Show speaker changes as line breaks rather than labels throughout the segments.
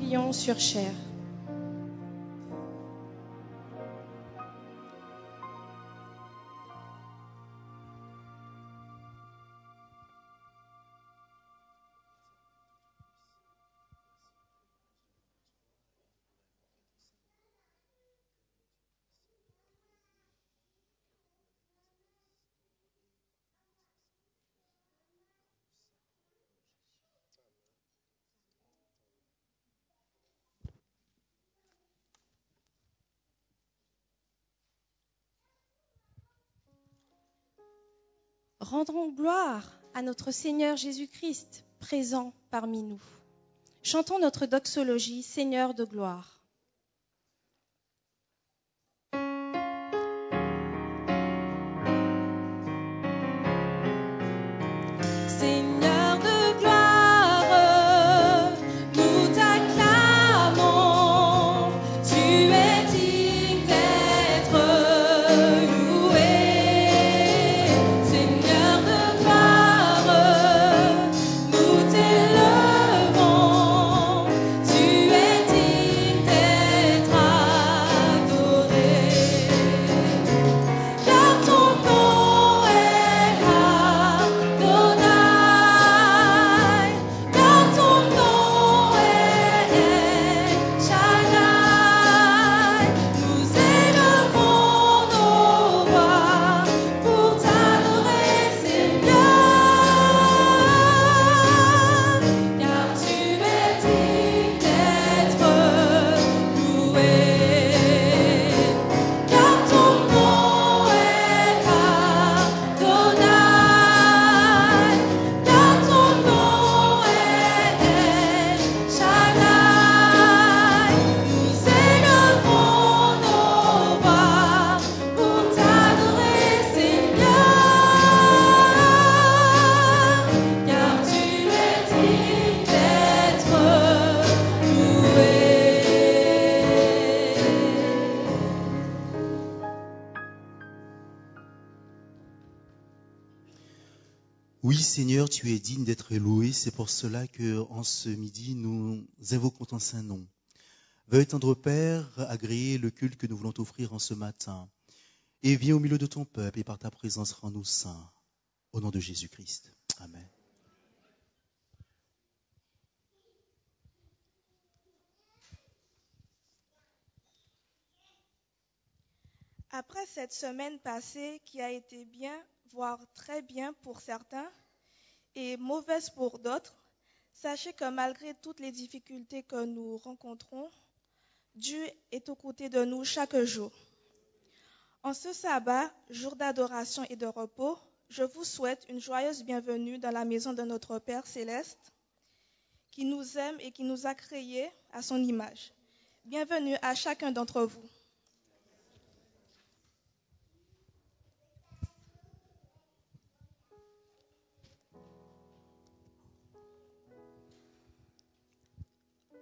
supplions sur chair. Rendons gloire à notre Seigneur Jésus-Christ, présent parmi nous. Chantons notre doxologie, Seigneur de gloire. Seigneur de gloire, nous t'acclamons, tu es digne d'être loué. Seigneur de gloire, nous t'élevons, tu es digne d'être adoré. Car ton nom est Adonai, car ton nom est Shaddai. Nous élevons nos voix pour t'adorer, Seigneur, car tu es digne d'être loué. Car ton nom est Adonai, car ton nom est Shaddai. Nous élevons nos voix pour t'adorer, Seigneur, car tu es digne d'être loué.
Oui, Seigneur, tu es digne d'être loué. C'est pour cela que, en ce midi, nous invoquons ton saint nom. Veuille, tendre Père, agréer le culte que nous voulons t'offrir en ce matin. Et viens au milieu de ton peuple et par ta présence, rends-nous saints. Au nom de Jésus-Christ. Amen.
Après cette semaine passée qui a été bien, voire très bien pour certains, et mauvaise pour d'autres, sachez que malgré toutes les difficultés que nous rencontrons, Dieu est aux côtés de nous chaque jour. En ce sabbat, jour d'adoration et de repos, je vous souhaite une joyeuse bienvenue dans la maison de notre Père céleste, qui nous aime et qui nous a créés à son image. Bienvenue à chacun d'entre vous.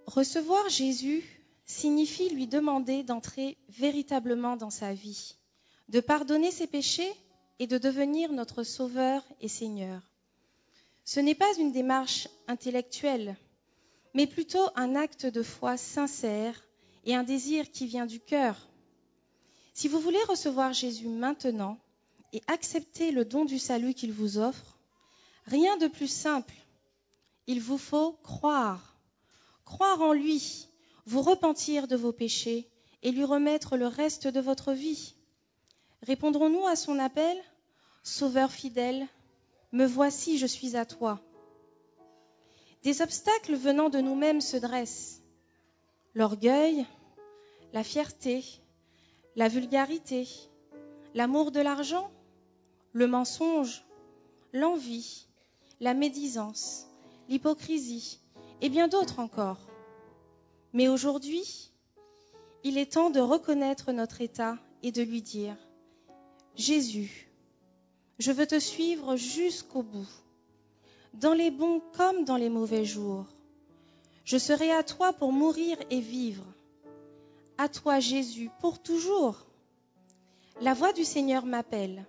Recevoir Jésus signifie lui demander d'entrer véritablement dans sa vie, de pardonner ses péchés et de devenir notre Sauveur et Seigneur. Ce n'est pas une démarche intellectuelle, mais plutôt un acte de foi sincère et un désir qui vient du cœur. Si vous voulez recevoir Jésus maintenant et accepter le don du salut qu'il vous offre, rien de plus simple. Il vous faut croire en lui, vous repentir de vos péchés et lui remettre le reste de votre vie. Répondrons-nous à son appel ? Sauveur fidèle, me voici, je suis à toi. Des obstacles venant de nous-mêmes se dressent. L'orgueil, la fierté, la vulgarité, l'amour de l'argent, le mensonge, l'envie, la médisance, l'hypocrisie et bien d'autres encore. Mais aujourd'hui, il est temps de reconnaître notre état et de lui dire « Jésus, je veux te suivre jusqu'au bout, dans les bons comme dans les mauvais jours. Je serai à toi pour mourir et vivre. À toi, Jésus, pour toujours. La voix du Seigneur m'appelle. »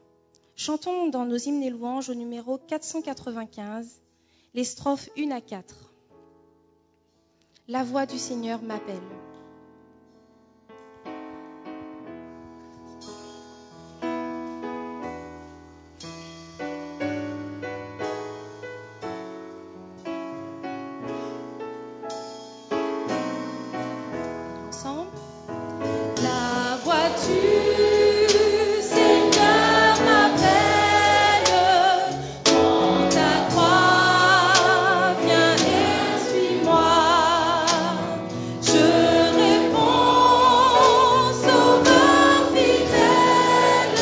Chantons dans nos hymnes et louanges au numéro 495, les strophes 1 à 4. La voix du Seigneur m'appelle. Ensemble. La voix du Seigneur m'appelle. Prends ta croix, viens et suis-moi. Je réponds, Sauveur fidèle,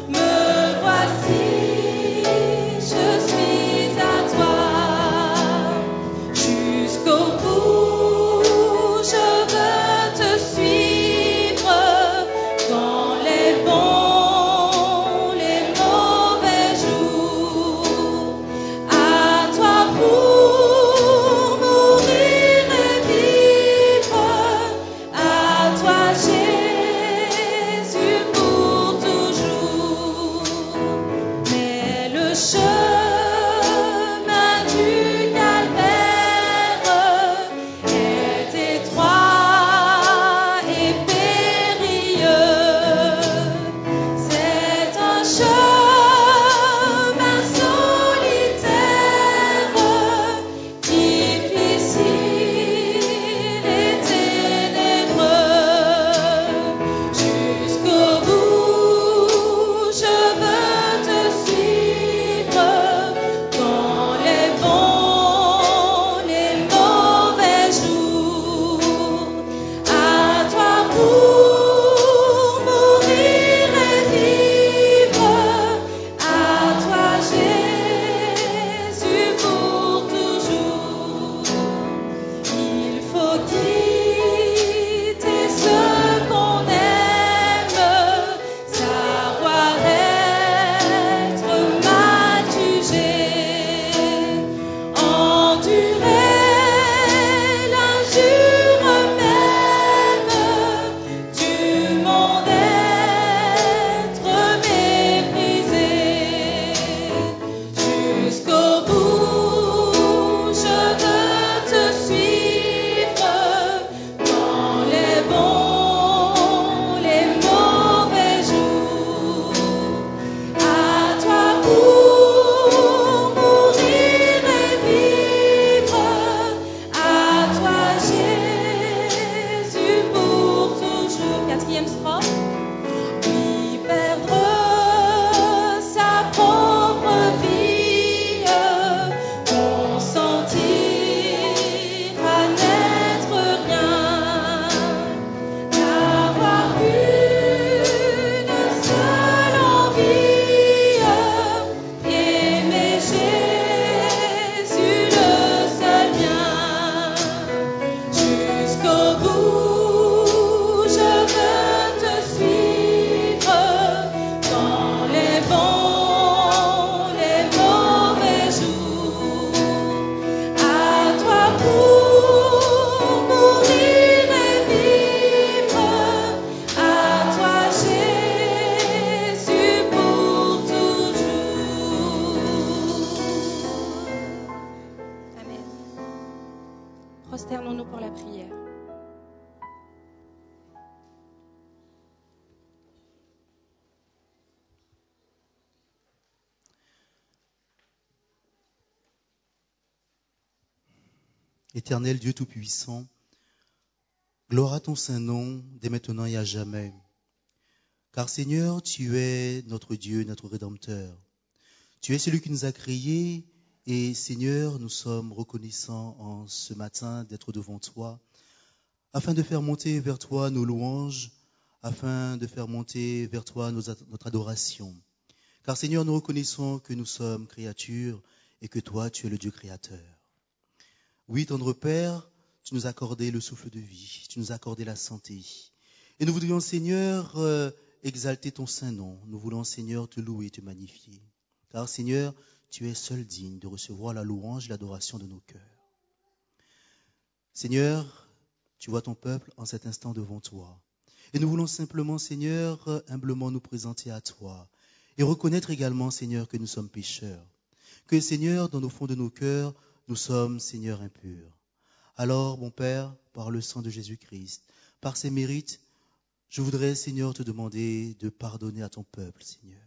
me voici, je suis à toi. Jusqu'au bout, je veux te suivre dans les bons, les mauvais jours. À toi pour mourir et vivre, à toi Jésus pour toujours. Mais le chemin du calvaire est étroit et périlleux. C'est un chemin solitaire, difficile et ténébreux. Jusqu'au bout, je veux te suivre dans les bons, les mauvais jours. À toi pour mourir et vivre, à toi Jésus pour toujours. Il faut quitter ce qu'on aime, savoir être mal jugé, endurer l'injure même du monde, être méprisé. Jusqu'au bout, je veux te suivre dans les bons, les mauvais jours. À toi pour mourir et vivre, à toi Jésus pour toujours. Quatrième strophe. Lui perdre sa propre vie, consentir à n'être rien, n'avoir une seule envie, aimer Jésus le seul bien. Jusqu'au bout, je veux te suivre dans les bons, les mauvais jours. À toi pour mourir et vivre, à toi Jésus pour toujours. Amen. Prosternons-nous pour la prière.
Éternel Dieu Tout-Puissant, gloire à ton saint nom, dès maintenant et à jamais. Car Seigneur, tu es notre Dieu, notre Rédempteur. Tu es celui qui nous a créés et Seigneur, nous sommes reconnaissants en ce matin d'être devant toi, afin de faire monter vers toi nos louanges, afin de faire monter vers toi notre adoration. Car Seigneur, nous reconnaissons que nous sommes créatures et que toi, tu es le Dieu créateur. Oui, tendre Père, tu nous as accordé le souffle de vie, tu nous as accordé la santé. Et nous voudrions, Seigneur, exalter ton saint nom. Nous voulons, Seigneur, te louer, te magnifier. Car, Seigneur, tu es seul digne de recevoir la louange et l'adoration de nos cœurs. Seigneur, tu vois ton peuple en cet instant devant toi. Et nous voulons simplement, Seigneur, humblement nous présenter à toi et reconnaître également, Seigneur, que nous sommes pécheurs. Que, Seigneur, dans le fond de nos cœurs, nous sommes, Seigneur, impurs. Alors, mon Père, par le sang de Jésus-Christ, par ses mérites, je voudrais, Seigneur, te demander de pardonner à ton peuple, Seigneur.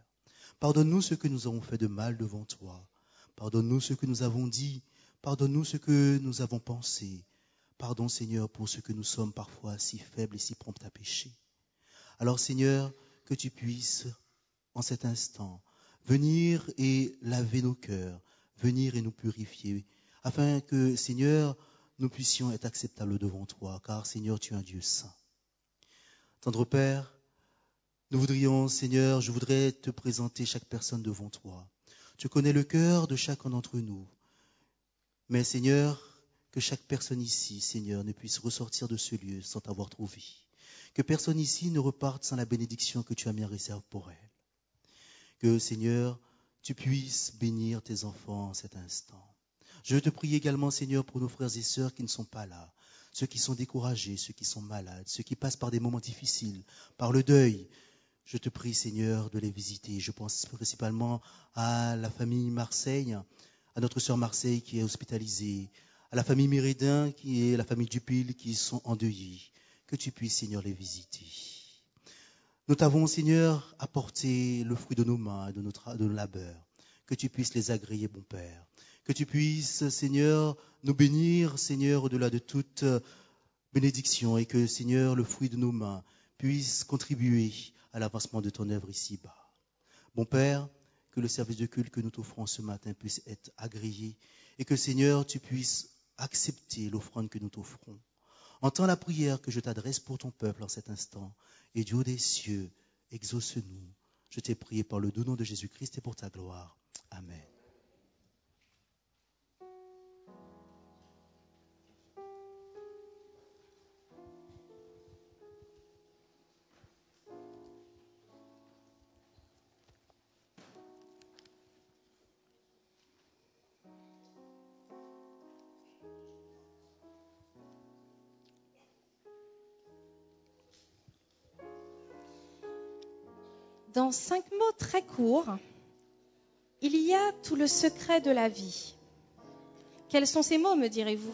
Pardonne-nous ce que nous avons fait de mal devant toi. Pardonne-nous ce que nous avons dit. Pardonne-nous ce que nous avons pensé. Pardon, Seigneur, pour ce que nous sommes parfois si faibles et si prompts à pécher. Alors, Seigneur, que tu puisses, en cet instant, venir et laver nos cœurs, venir et nous purifier, afin que, Seigneur, nous puissions être acceptables devant toi, car, Seigneur, tu es un Dieu saint. Tendre Père, nous voudrions, Seigneur, je voudrais te présenter chaque personne devant toi. Tu connais le cœur de chacun d'entre nous. Mais, Seigneur, que chaque personne ici, Seigneur, ne puisse ressortir de ce lieu sans t'avoir trouvé. Que personne ici ne reparte sans la bénédiction que tu as mis en réserve pour elle. Que, Seigneur, tu puisses bénir tes enfants en cet instant. Je veux te prier également, Seigneur, pour nos frères et sœurs qui ne sont pas là, ceux qui sont découragés, ceux qui sont malades, ceux qui passent par des moments difficiles, par le deuil. Je te prie, Seigneur, de les visiter. Je pense principalement à la famille Marseille, à notre sœur Marseille qui est hospitalisée, à la famille Méridin qui est la famille Dupil qui sont endeuillés. Que tu puisses, Seigneur, les visiter. Nous t'avons, Seigneur, apporté le fruit de nos mains et de nos labeurs. Que tu puisses les agréer, bon Père. Que tu puisses, Seigneur, nous bénir, Seigneur, au-delà de toute bénédiction. Et que, Seigneur, le fruit de nos mains puisse contribuer à l'avancement de ton œuvre ici-bas. Bon Père, que le service de culte que nous t'offrons ce matin puisse être agréé. Et que, Seigneur, tu puisses accepter l'offrande que nous t'offrons. Entends la prière que je t'adresse pour ton peuple en cet instant. Et Dieu des cieux, exauce-nous. Je t'ai prié par le doux nom de Jésus-Christ et pour ta gloire. Amen.
Dans 5 mots très courts, il y a tout le secret de la vie. Quels sont ces mots, me direz-vous?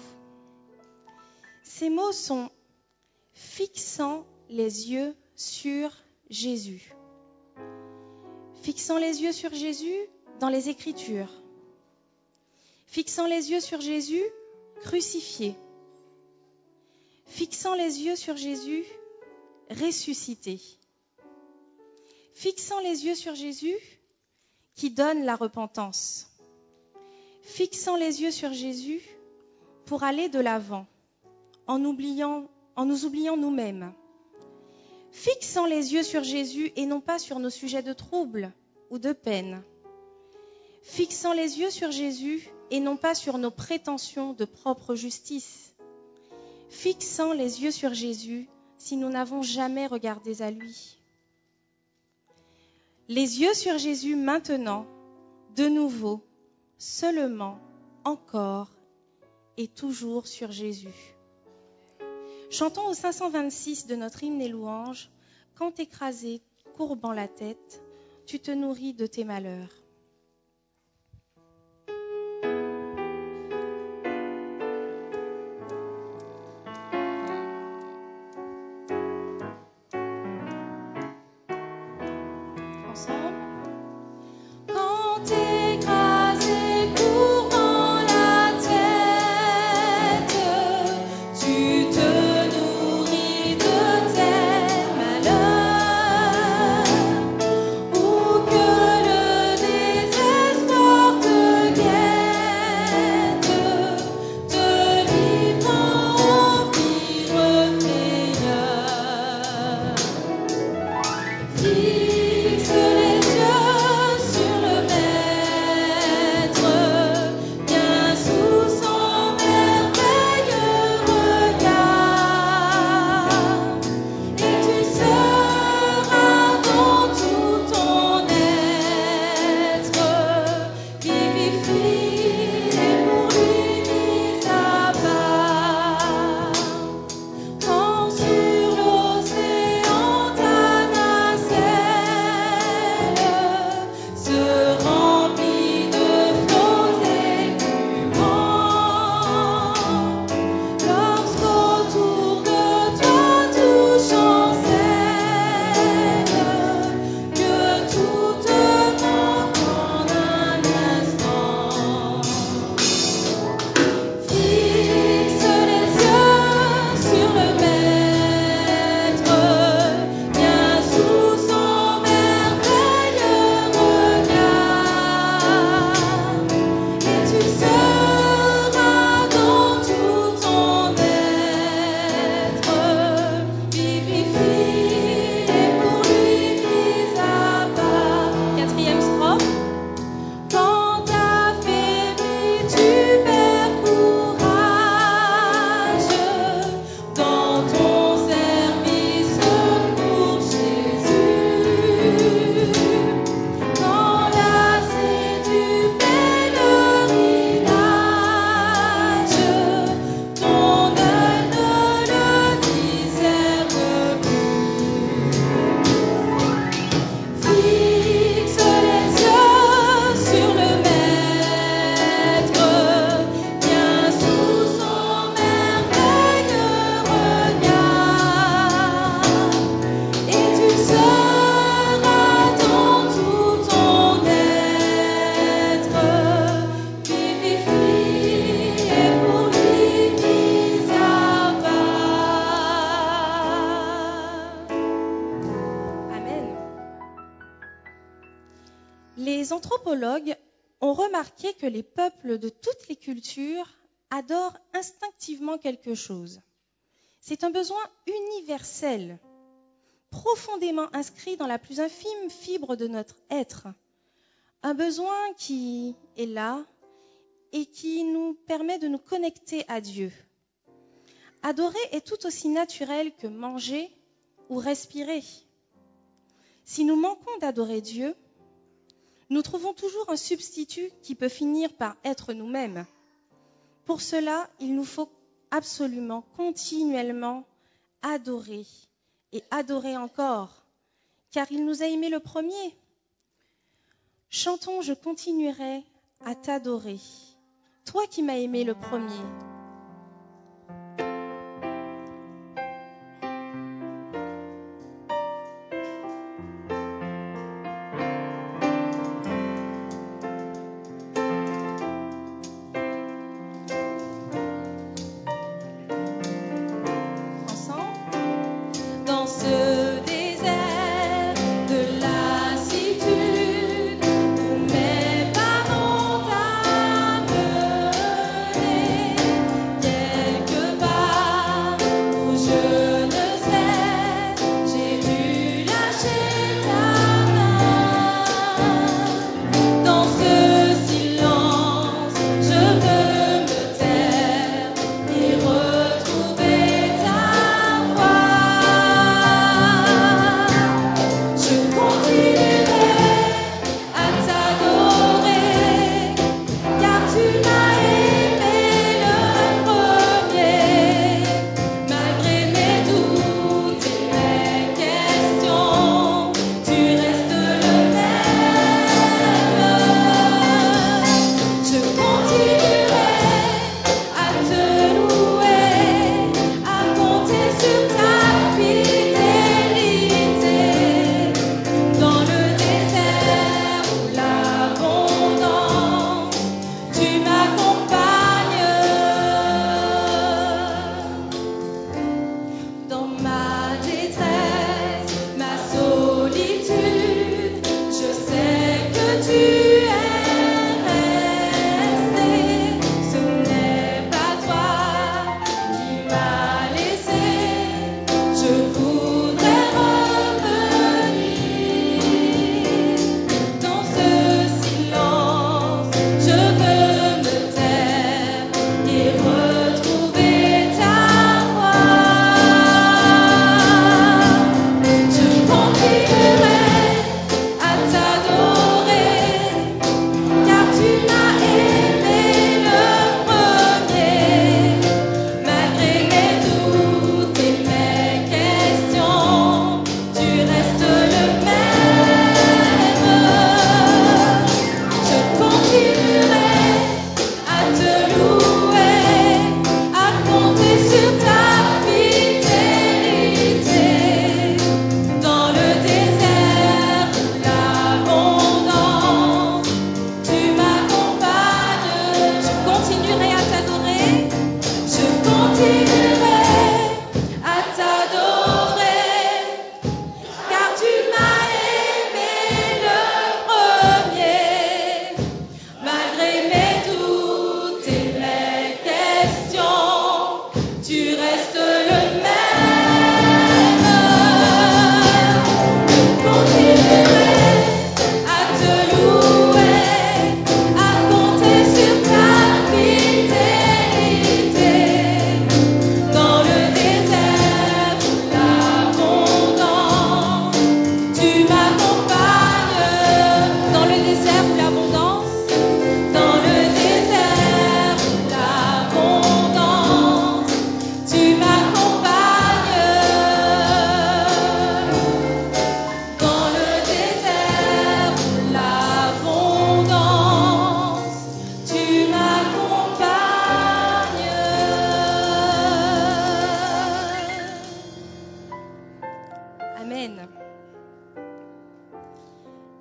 Ces mots sont fixant les yeux sur Jésus. Fixant les yeux sur Jésus dans les Écritures. Fixant les yeux sur Jésus crucifié. Fixant les yeux sur Jésus ressuscité. Fixant les yeux sur Jésus qui donne la repentance. Fixant les yeux sur Jésus pour aller de l'avant, en nous oubliant nous-mêmes. Fixant les yeux sur Jésus et non pas sur nos sujets de trouble ou de peine. Fixant les yeux sur Jésus et non pas sur nos prétentions de propre justice. Fixant les yeux sur Jésus si nous n'avons jamais regardé à lui. Les yeux sur Jésus maintenant, de nouveau, seulement, encore et toujours sur Jésus. Chantons au 526 de notre hymne et louange, quand écrasé, courbant la tête, tu te nourris de tes malheurs.
Où que le
anthropologues ont remarqué que les peuples de toutes les cultures adorent instinctivement quelque chose. C'est un besoin universel, profondément inscrit dans la plus infime fibre de notre être. Un besoin qui est là et qui nous permet de nous connecter à Dieu. Adorer est tout aussi naturel que manger ou respirer. Si nous manquons d'adorer Dieu, nous trouvons toujours un substitut qui peut finir par être nous-mêmes. Pour cela, il nous faut absolument, continuellement adorer et adorer encore, car il nous a aimés le premier. Chantons, je continuerai à t'adorer, toi qui m'as aimé le premier.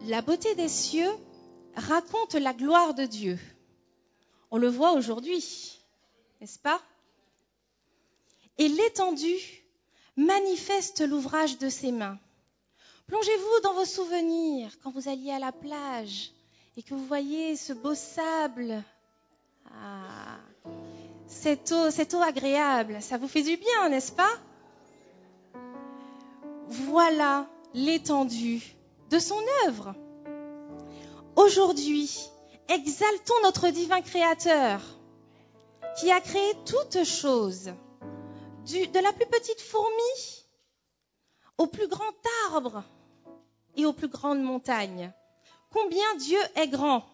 La beauté des cieux raconte la gloire de Dieu. On le voit aujourd'hui, n'est-ce pas? Et l'étendue manifeste l'ouvrage de ses mains. Plongez-vous dans vos souvenirs quand vous alliez à la plage et que vous voyez ce beau sable, cette eau agréable, ça vous fait du bien, n'est-ce pas? Voilà l'étendue de son œuvre. Aujourd'hui, exaltons notre divin Créateur qui a créé toutes choses, de la plus petite fourmi au plus grand arbre et aux plus grandes montagnes. Combien Dieu est grand!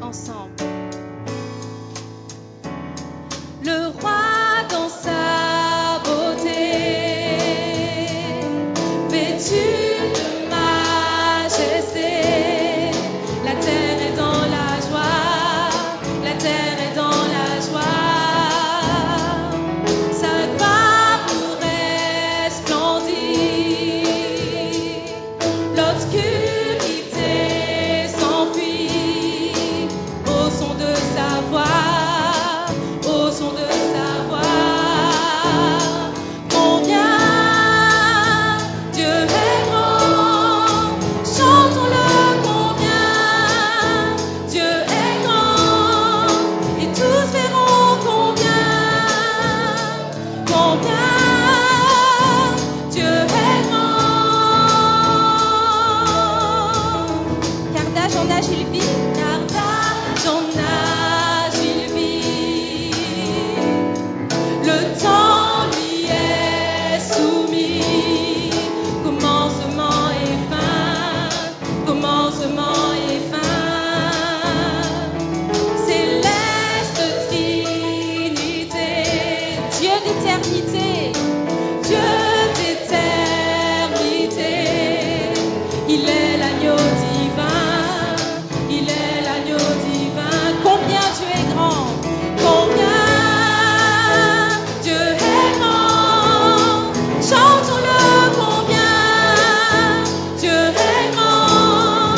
Ensemble. Le roi dans sa beauté, vêtu de majesté, la terre est dans la joie, la terre est dans la joie, sa gloire nous resplendit, l'obscurité s'enfuit au son de sa voix, au son de sa voix. Combien Dieu est grand, chantons-le, combien Dieu est grand, et tous verront combien Dieu est grand. Car d'âge en âge il vit, car d'âge en âge il vit. Le temps lui est soumis, commencement et fin, commencement et fin. Céleste Trinité, Dieu d'éternité, Dieu d'éternité, il est l'agneau divin, il est l'agneau divin. Combien Dieu est grand, combien Dieu est grand, chantons-le, combien Dieu est grand,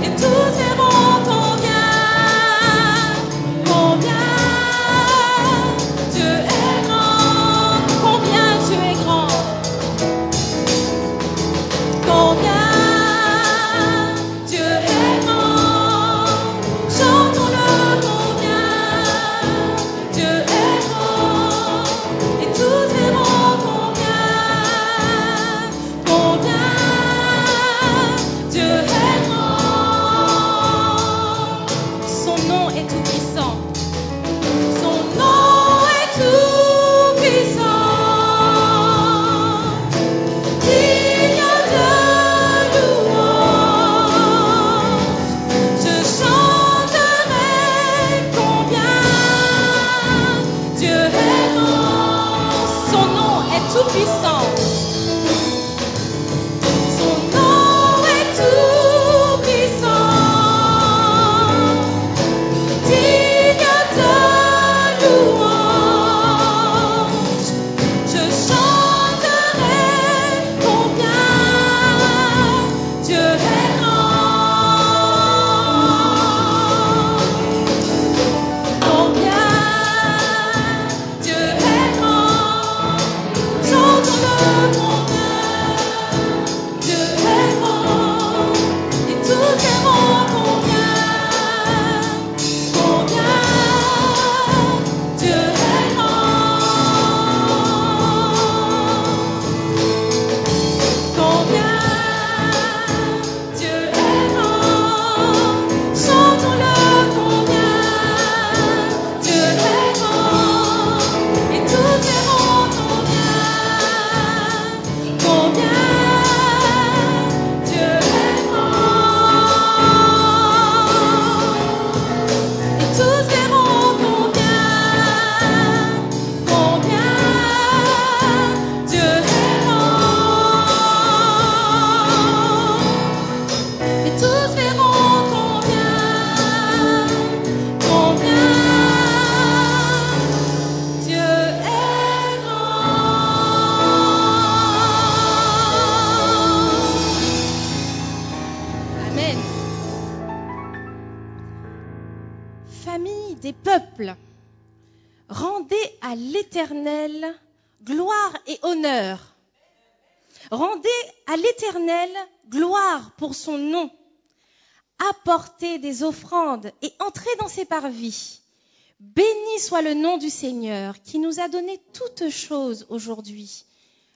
et tous verront combien Dieu est grand, combien Dieu est grand, combien Dieu est grand, chantons-le, combien Dieu est grand, et tous verront combien Dieu est grand. Son nom est tout puissant, son nom est tout puissant, digne de louange. Je chanterai combien Dieu est grand. Son nom est tout puissant, son nom est tout puissant, digne familles des peuples, rendez à l'Éternel gloire et honneur. Rendez à l'Éternel gloire pour son nom. Apportez des offrandes et entrez dans ses parvis. Béni soit le nom du Seigneur qui nous a donné toutes choses aujourd'hui.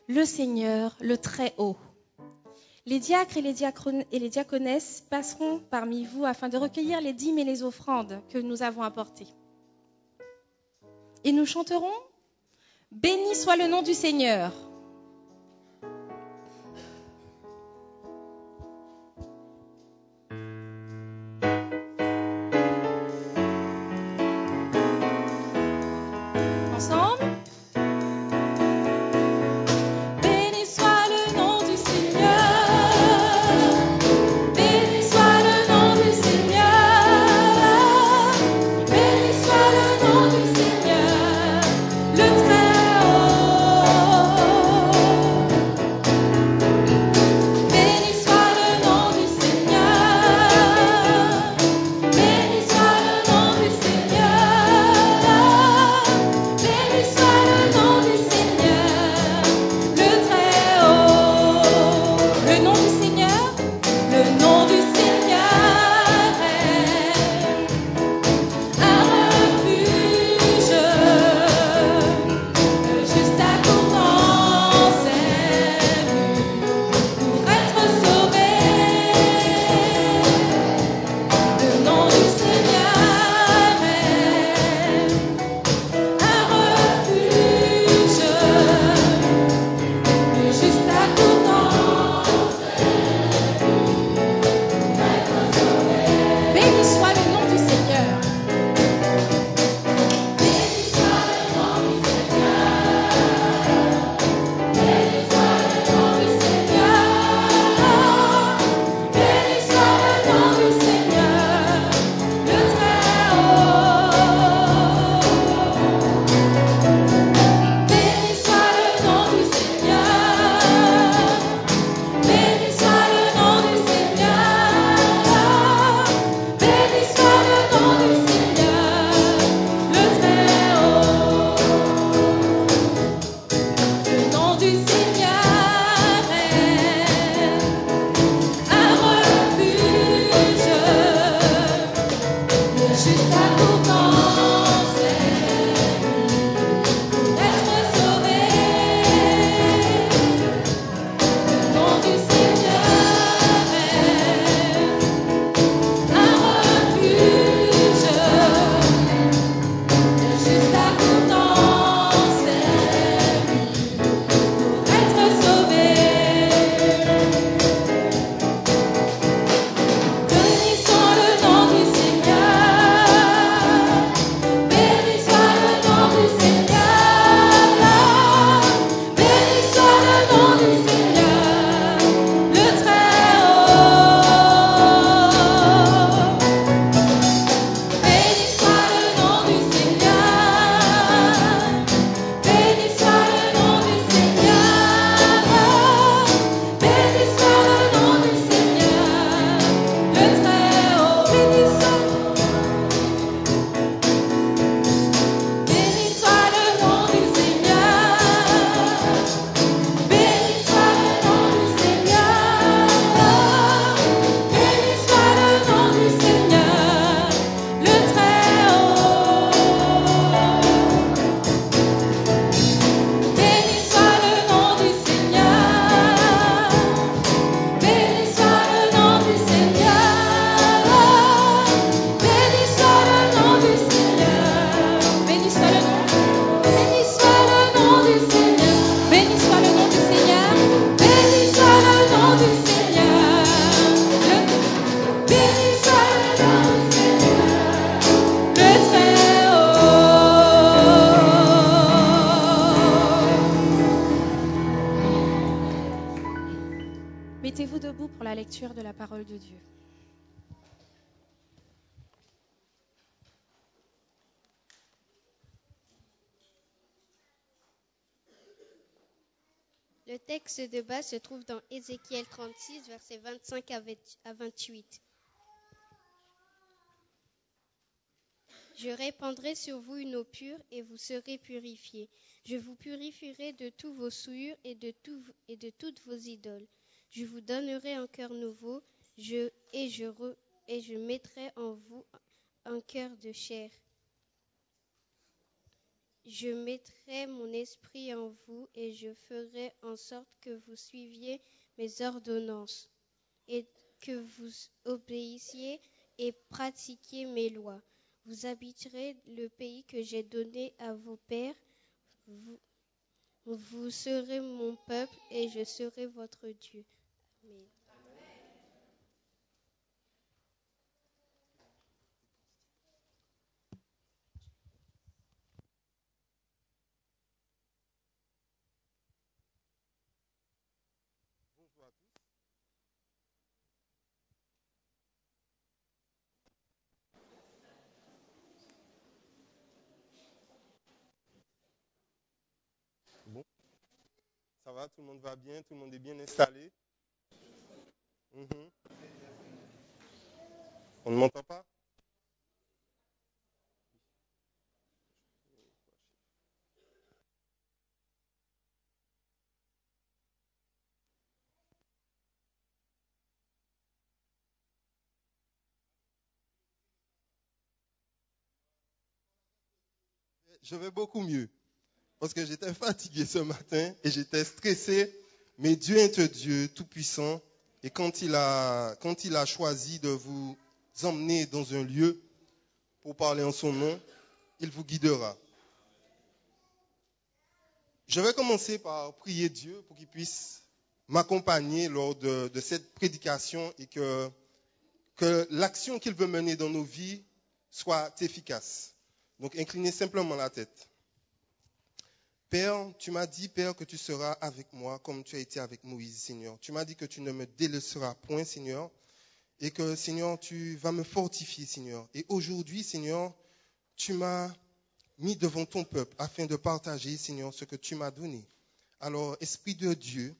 Le Seigneur, le Très-Haut. Les diacres et les diaconesses passeront parmi vous afin de recueillir les dîmes et les offrandes que nous avons apportées. Et nous chanterons « Béni soit le nom du Seigneur ». Ensemble. Béni soit le nom du Seigneur, béni soit le nom du Seigneur, béni soit le nom du Seigneur, le Très-Haut. Béni soit le nom du Seigneur, béni soit le nom du Seigneur. Béni soit le nom du Seigneur, le Très-Haut. Le nom du Seigneur est un refuge, le juste accourant s'est vu pour être sauvé. Le nom du Seigneur est un refuge, le juste accourant béni soit le nom du Seigneur. Béni soit le nom du Seigneur. Béni soit le nom du Seigneur. Béni soit le nom du Seigneur, le Très-Haut. Béni soit le nom du Seigneur. Béni soit le nom du Seigneur. Béni soit le nom du Seigneur, le Très-Haut. Le nom du Seigneur est un refuge, le juste accourant s'est pour être sauvé. Le nom du Seigneur est un refuge, le juste accourant s'est pour être sauvé. Béni soit le nom du Seigneur, béni soit le nom du Seigneur, béni soit le nom du Seigneur, le Très-Haut. Béni soit le nom du Seigneur, béni soit le nom du Seigneur, béni soit le nom du Seigneur, le Très-Haut. Béni soit le nom du Seigneur, béni soit le nom du Seigneur, béni soit le nom du Seigneur, le Très-Haut. Béni soit le nom du Seigneur, béni soit le nom du Seigneur, béni soit le nom du Seigneur, béni soit le nom du Seigneur, béni soit le nom du Seigneur, béni soit le nom du Seigneur, béni soit le nom du Seigneur, le Très-Haut. Mettez-vous debout pour la lecture de la parole de Dieu.
Le texte de base se trouve dans Ézéchiel 36, versets 25 à 28. Je répandrai sur vous une eau pure et vous serez purifiés. Je vous purifierai de tous vos souillures et de toutes vos idoles. Je vous donnerai un cœur nouveau et je mettrai en vous un cœur de chair. Je mettrai mon esprit en vous et je ferai en sorte que vous suiviez mes ordonnances et que vous obéissiez et pratiquiez mes lois. Vous habiterez le pays que j'ai donné à vos pères. Vous serez mon peuple et je serai votre Dieu. Amen.
Bonjour à tous. Bon, ça va, tout le monde va bien, tout le monde est bien installé. On ne m'entend pas? Je vais beaucoup mieux parce que j'étais fatigué ce matin et j'étais stressé. Mais Dieu est un Dieu tout-puissant et quand il a choisi de vous emmener dans un lieu pour parler en son nom, il vous guidera. Je vais commencer par prier Dieu pour qu'il puisse m'accompagner lors de cette prédication et que l'action qu'il veut mener dans nos vies soit efficace. Donc, inclinez simplement la tête. Père, tu m'as dit, Père, que tu seras avec moi comme tu as été avec Moïse, Seigneur. Tu m'as dit que tu ne me délaisseras point, Seigneur, et que, Seigneur, tu vas me fortifier, Seigneur. Et aujourd'hui, Seigneur, tu m'as mis devant ton peuple afin de partager, Seigneur, ce que tu m'as donné. Alors, Esprit de Dieu,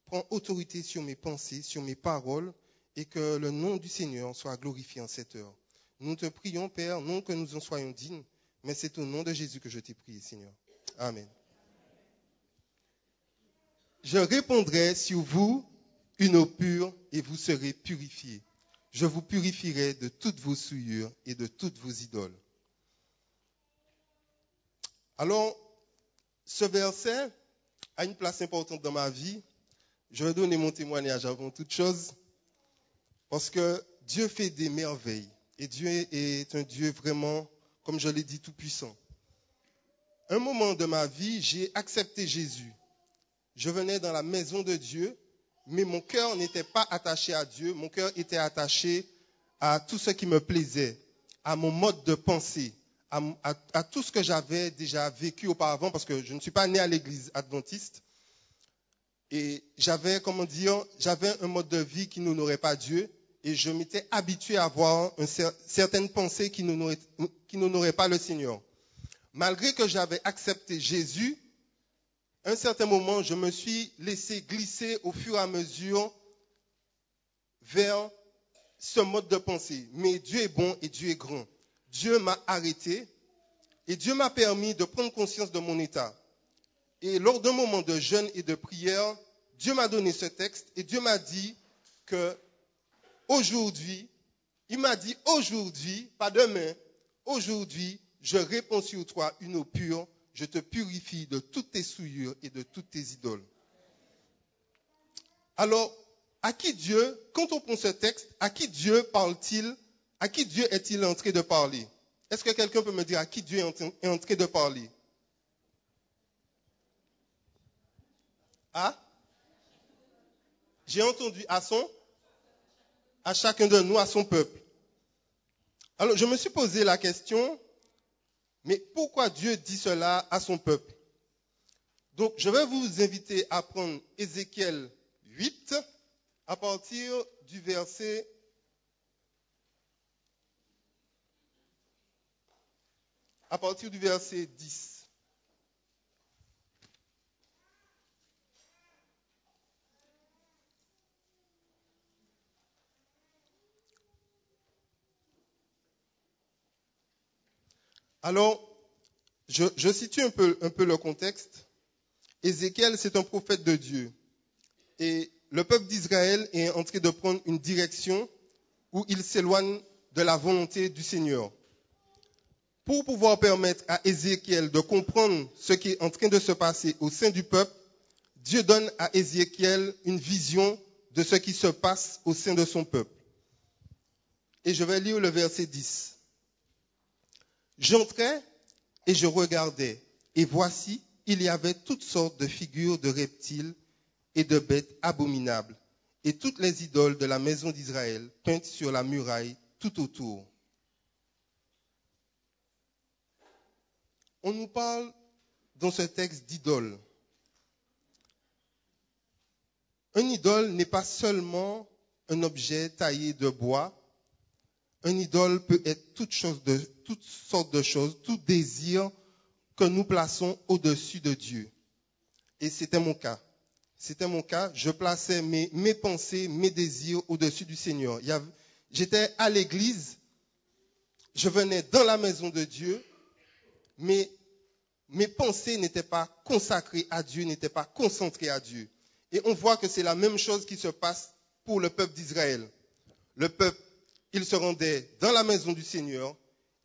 prends autorité sur mes pensées, sur mes paroles, et que le nom du Seigneur soit glorifié en cette heure. Nous te prions, Père, non que nous en soyons dignes, mais c'est au nom de Jésus que je t'ai prié, Seigneur. Amen. Je répandrai sur vous une eau pure et vous serez purifiés. Je vous purifierai de toutes vos souillures et de toutes vos idoles. Alors, ce verset a une place importante dans ma vie. Je vais donner mon témoignage avant toute chose parce que Dieu fait des merveilles et Dieu est un Dieu vraiment, comme je l'ai dit, tout puissant. Un moment de ma vie, j'ai accepté Jésus. Je venais dans la maison de Dieu, mais mon cœur n'était pas attaché à Dieu. Mon cœur était attaché à tout ce qui me plaisait, à mon mode de pensée, à tout ce que j'avais déjà vécu auparavant, parce que je ne suis pas né à l'église adventiste. Et j'avais un mode de vie qui n'honorait pas Dieu, et je m'étais habitué à avoir certaines pensées qui n'honoraient pas le Seigneur. Malgré que j'avais accepté Jésus, à un certain moment, je me suis laissé glisser au fur et à mesure vers ce mode de pensée. Mais Dieu est bon et Dieu est grand. Dieu m'a arrêté et Dieu m'a permis de prendre conscience de mon état. Et lors d'un moment de jeûne et de prière, Dieu m'a donné ce texte et Dieu m'a dit que aujourd'hui, pas demain, aujourd'hui, je répands sur toi une eau pure. Je te purifie de toutes tes souillures et de toutes tes idoles. Alors, quand on prend ce texte, à qui Dieu parle-t-il? À qui Dieu est-il en train de parler? Est-ce que quelqu'un peut me dire à qui Dieu est en train de parler? J'ai entendu à chacun de nous, à son peuple. Alors, je me suis posé la question, mais pourquoi Dieu dit cela à son peuple? Donc, je vais vous inviter à prendre Ézéchiel 8 à partir du verset 10. Alors, je situe un peu le contexte. Ézéchiel, c'est un prophète de Dieu. Et le peuple d'Israël est en train de prendre une direction où il s'éloigne de la volonté du Seigneur. Pour pouvoir permettre à Ézéchiel de comprendre ce qui est en train de se passer au sein du peuple, Dieu donne à Ézéchiel une vision de ce qui se passe au sein de son peuple. Et je vais lire le verset 10. J'entrais et je regardais, et voici, il y avait toutes sortes de figures de reptiles et de bêtes abominables, et toutes les idoles de la maison d'Israël peintes sur la muraille tout autour. On nous parle dans ce texte d'idole. Un idole n'est pas seulement un objet taillé de bois. Un idole peut être toutes sortes de choses, tout désir que nous plaçons au-dessus de Dieu. Et c'était mon cas. Je plaçais mes pensées, mes désirs au-dessus du Seigneur. J'étais à l'église, je venais dans la maison de Dieu, mais mes pensées n'étaient pas consacrées à Dieu, n'étaient pas concentrées à Dieu. Et on voit que c'est la même chose qui se passe pour le peuple d'Israël. Le peuple, il se rendait dans la maison du Seigneur,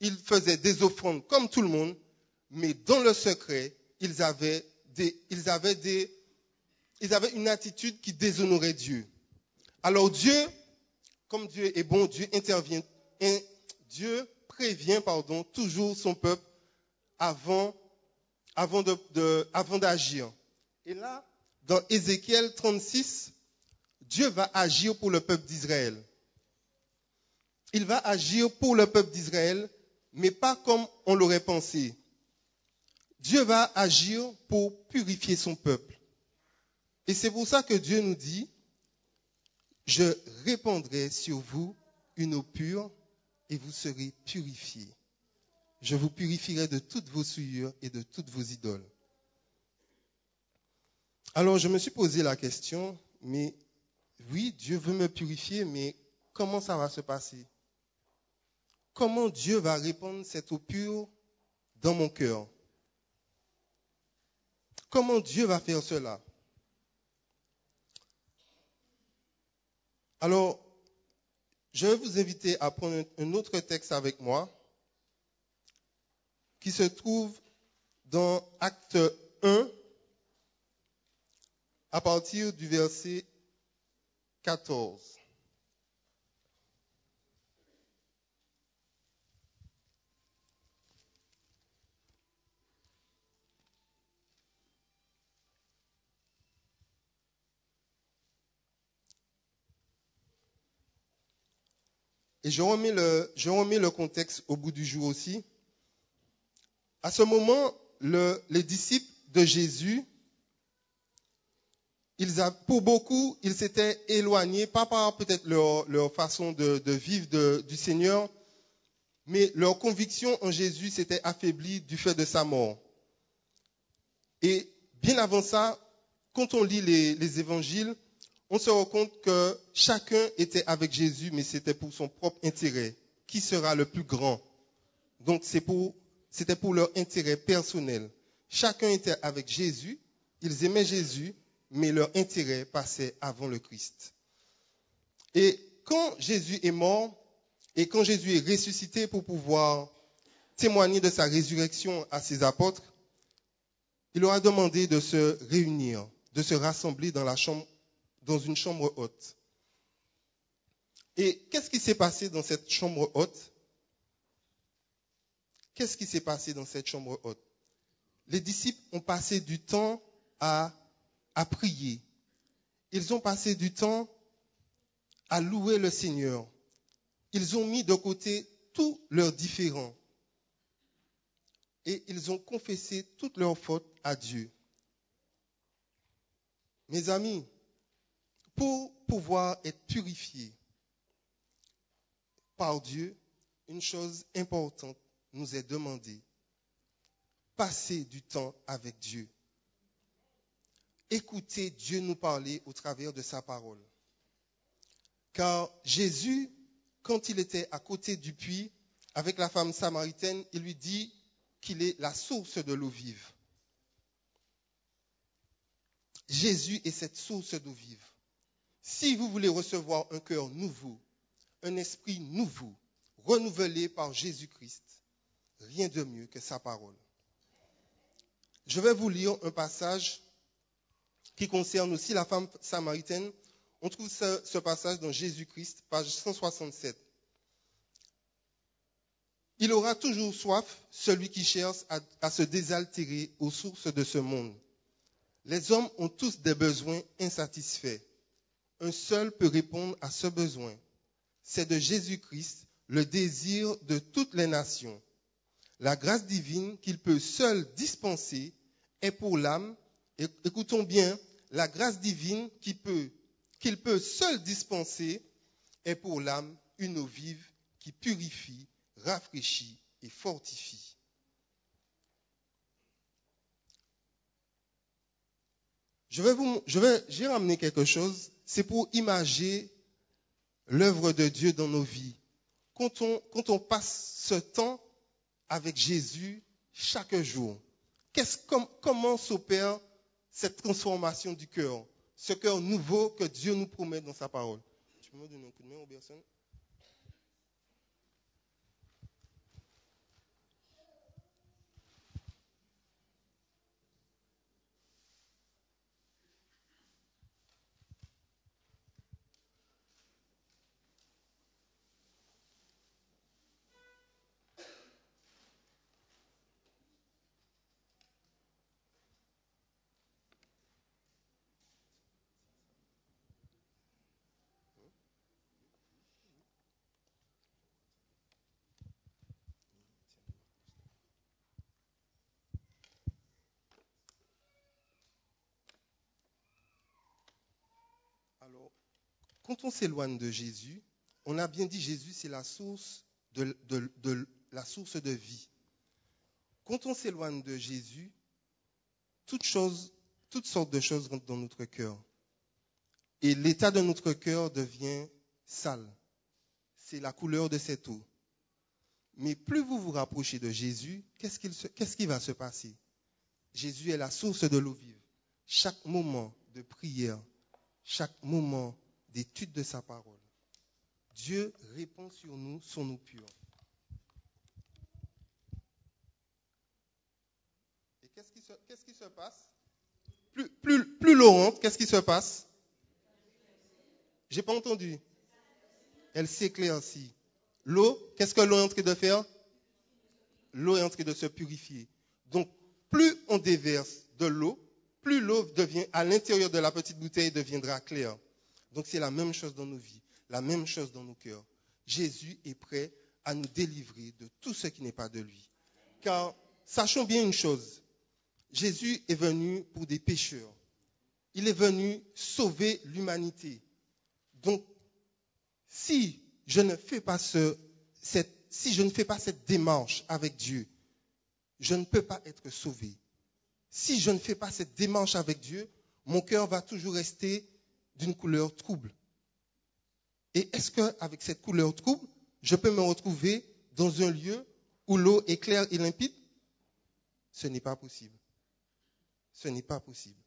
il faisait des offrandes comme tout le monde, mais dans le secret, ils avaient une attitude qui déshonorait Dieu. Alors Dieu, comme Dieu est bon, Dieu intervient, et Dieu prévient toujours son peuple avant d'agir. Et là, dans Ézéchiel 36, Dieu va agir pour le peuple d'Israël. Il va agir pour le peuple d'Israël, mais pas comme on l'aurait pensé. Dieu va agir pour purifier son peuple. Et c'est pour ça que Dieu nous dit, je répandrai sur vous une eau pure et vous serez purifiés. Je vous purifierai de toutes vos souillures et de toutes vos idoles. Alors je me suis posé la question, mais oui, Dieu veut me purifier, mais comment ça va se passer? Comment Dieu va répandre cette eau pure dans mon cœur? Comment Dieu va faire cela? Alors, je vais vous inviter à prendre un autre texte avec moi qui se trouve dans Acte 1 à partir du verset 14. Et je remets le contexte au bout du jour aussi. À ce moment, les disciples de Jésus, pour beaucoup, ils s'étaient éloignés, pas par peut-être leur façon de vivre du Seigneur, mais leur conviction en Jésus s'était affaiblie du fait de sa mort. Et bien avant ça, quand on lit les évangiles, on se rend compte que chacun était avec Jésus, mais c'était pour son propre intérêt. Qui sera le plus grand? Donc c'était pour leur intérêt personnel. Chacun était avec Jésus, ils aimaient Jésus, mais leur intérêt passait avant le Christ. Et quand Jésus est mort, et quand Jésus est ressuscité pour pouvoir témoigner de sa résurrection à ses apôtres, il leur a demandé de se réunir, de se rassembler dans une chambre haute. Et qu'est-ce qui s'est passé dans cette chambre haute? Qu'est-ce qui s'est passé dans cette chambre haute? Les disciples ont passé du temps à prier. Ils ont passé du temps à louer le Seigneur. Ils ont mis de côté tous leurs différends. Et ils ont confessé toutes leurs fautes à Dieu. Mes amis, pour pouvoir être purifiés par Dieu, une chose importante nous est demandée. Passer du temps avec Dieu. Écouter Dieu nous parler au travers de sa parole. Car Jésus, quand il était à côté du puits, avec la femme samaritaine, il lui dit, qu'il est la source de l'eau vive. Jésus est cette source d'eau vive. Si vous voulez recevoir un cœur nouveau, un esprit nouveau, renouvelé par Jésus-Christ, rien de mieux que sa parole. Je vais vous lire un passage qui concerne aussi la femme samaritaine. On trouve ce passage dans Jésus-Christ, page 167. Il aura toujours soif, celui qui cherche à se désaltérer aux sources de ce monde. Les hommes ont tous des besoins insatisfaits. Un seul peut répondre à ce besoin. C'est de Jésus-Christ, le désir de toutes les nations. La grâce divine qu'il peut seul dispenser est pour l'âme. Écoutons bien, la grâce divine qu'il peut seul dispenser est pour l'âme une eau vive qui purifie, rafraîchit et fortifie. J'ai ramené quelque chose, c'est pour imager l'œuvre de Dieu dans nos vies. Quand on passe ce temps avec Jésus chaque jour, comment s'opère cette transformation du cœur, ce cœur nouveau que Dieu nous promet dans sa parole? Tu peux me donner un coup de main, Robertson? Alors, quand on s'éloigne de Jésus, on a bien dit Jésus, c'est la source la source de vie. Quand on s'éloigne de Jésus, toutes sortes de choses rentrent dans notre cœur. Et l'état de notre cœur devient sale. C'est la couleur de cette eau. Mais plus vous vous rapprochez de Jésus, qu'est-ce qui va se passer? Jésus est la source de l'eau vive. Chaque moment de prière, chaque moment d'étude de sa parole, Dieu répand sur nous son eau pure. Et qu'est-ce qui se passe? Plus l'eau rentre, qu'est-ce qui se passe? J'ai pas entendu. Elle s'éclaircit. L'eau, qu'est-ce que l'eau est en train de faire? L'eau est en train de se purifier. Donc, plus on déverse de l'eau, plus l'eau devient à l'intérieur de la petite bouteille deviendra claire. Donc, c'est la même chose dans nos vies, la même chose dans nos cœurs. Jésus est prêt à nous délivrer de tout ce qui n'est pas de lui. Car, sachons bien une chose, Jésus est venu pour des pécheurs. Il est venu sauver l'humanité. Donc, si je ne fais pas cette démarche avec Dieu, je ne peux pas être sauvé. Si je ne fais pas cette démarche avec Dieu, mon cœur va toujours rester d'une couleur trouble. Et est-ce qu'avec cette couleur trouble, je peux me retrouver dans un lieu où l'eau est claire et limpide? Ce n'est pas possible. Ce n'est pas possible.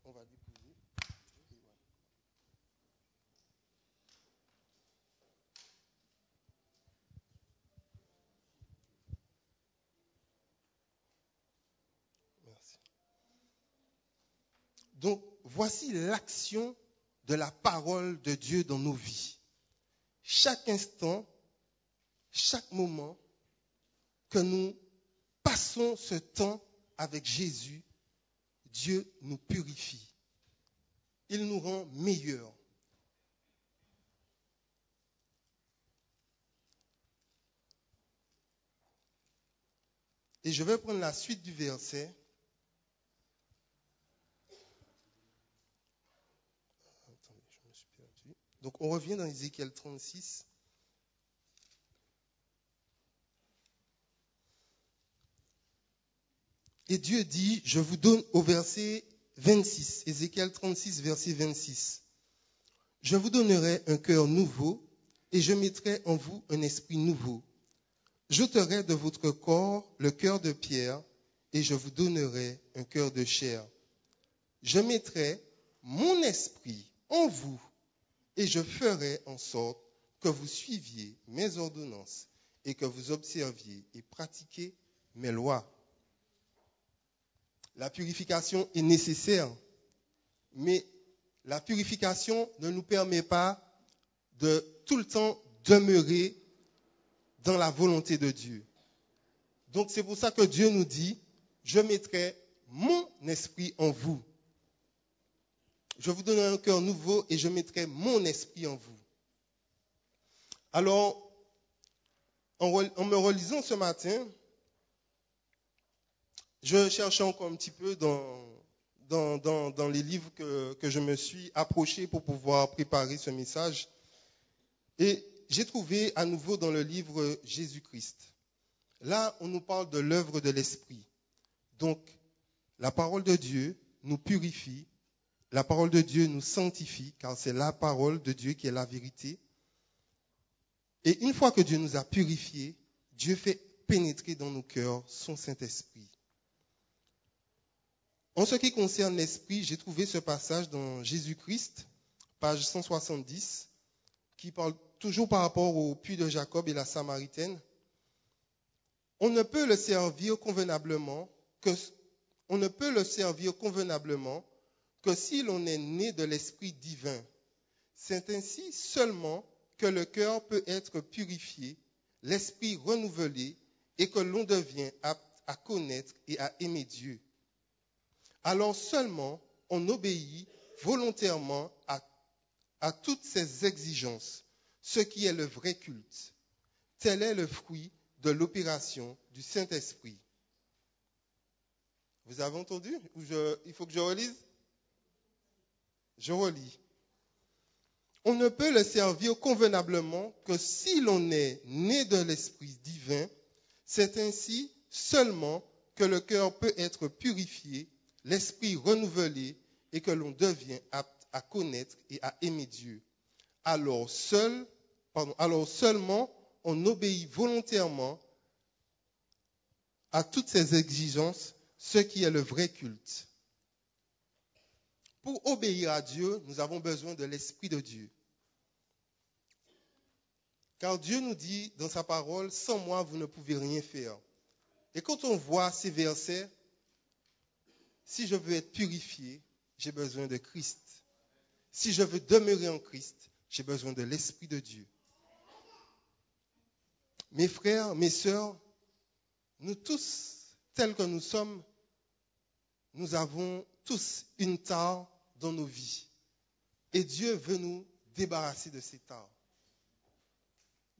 On va déposer. Merci. Donc, voici l'action de la parole de Dieu dans nos vies. Chaque instant, chaque moment que nous passons ce temps avec Jésus, Dieu nous purifie. Il nous rend meilleurs. Et je vais prendre la suite du verset. Attendez, je me suis perdu. Donc on revient dans Ézéchiel 36. Et Dieu dit, je vous donne au verset 26, Ézéchiel 36, verset 26. Je vous donnerai un cœur nouveau et je mettrai en vous un esprit nouveau. j'ôterai de votre corps le cœur de pierre et je vous donnerai un cœur de chair. Je mettrai mon esprit en vous et je ferai en sorte que vous suiviez mes ordonnances et que vous observiez et pratiquiez mes lois. La purification est nécessaire, mais la purification ne nous permet pas de tout le temps demeurer dans la volonté de Dieu. Donc c'est pour ça que Dieu nous dit, je mettrai mon esprit en vous. Je vous donnerai un cœur nouveau et je mettrai mon esprit en vous. Alors, en me relisant ce matin, je cherchais encore un petit peu dans les livres que je me suis approché pour pouvoir préparer ce message. Et j'ai trouvé à nouveau dans le livre Jésus-Christ. Là, on nous parle de l'œuvre de l'Esprit. Donc, la parole de Dieu nous purifie, la parole de Dieu nous sanctifie, car c'est la parole de Dieu qui est la vérité. Et une fois que Dieu nous a purifiés, Dieu fait pénétrer dans nos cœurs son Saint-Esprit. En ce qui concerne l'Esprit, j'ai trouvé ce passage dans Jésus-Christ, page 170, qui parle toujours par rapport au puits de Jacob et la Samaritaine. On ne peut le servir convenablement que si l'on est né de l'Esprit divin. C'est ainsi seulement que le cœur peut être purifié, l'esprit renouvelé et que l'on devient apte à connaître et à aimer Dieu. Alors seulement on obéit volontairement à toutes ces exigences, ce qui est le vrai culte. Tel est le fruit de l'opération du Saint-Esprit. Vous avez entendu? Il faut que je relise? Je relis. On ne peut le servir convenablement que si l'on est né de l'Esprit divin. C'est ainsi seulement que le cœur peut être purifié, l'esprit renouvelé et que l'on devient apte à connaître et à aimer Dieu. Alors seulement on obéit volontairement à toutes ces exigences, ce qui est le vrai culte. Pour obéir à Dieu, nous avons besoin de l'Esprit de Dieu. Car Dieu nous dit dans sa parole, sans moi, vous ne pouvez rien faire. Et quand on voit ces versets, si je veux être purifié, j'ai besoin de Christ. Si je veux demeurer en Christ, j'ai besoin de l'Esprit de Dieu. Mes frères, mes sœurs, nous tous, tels que nous sommes, nous avons tous une tare dans nos vies. Et Dieu veut nous débarrasser de ces tares.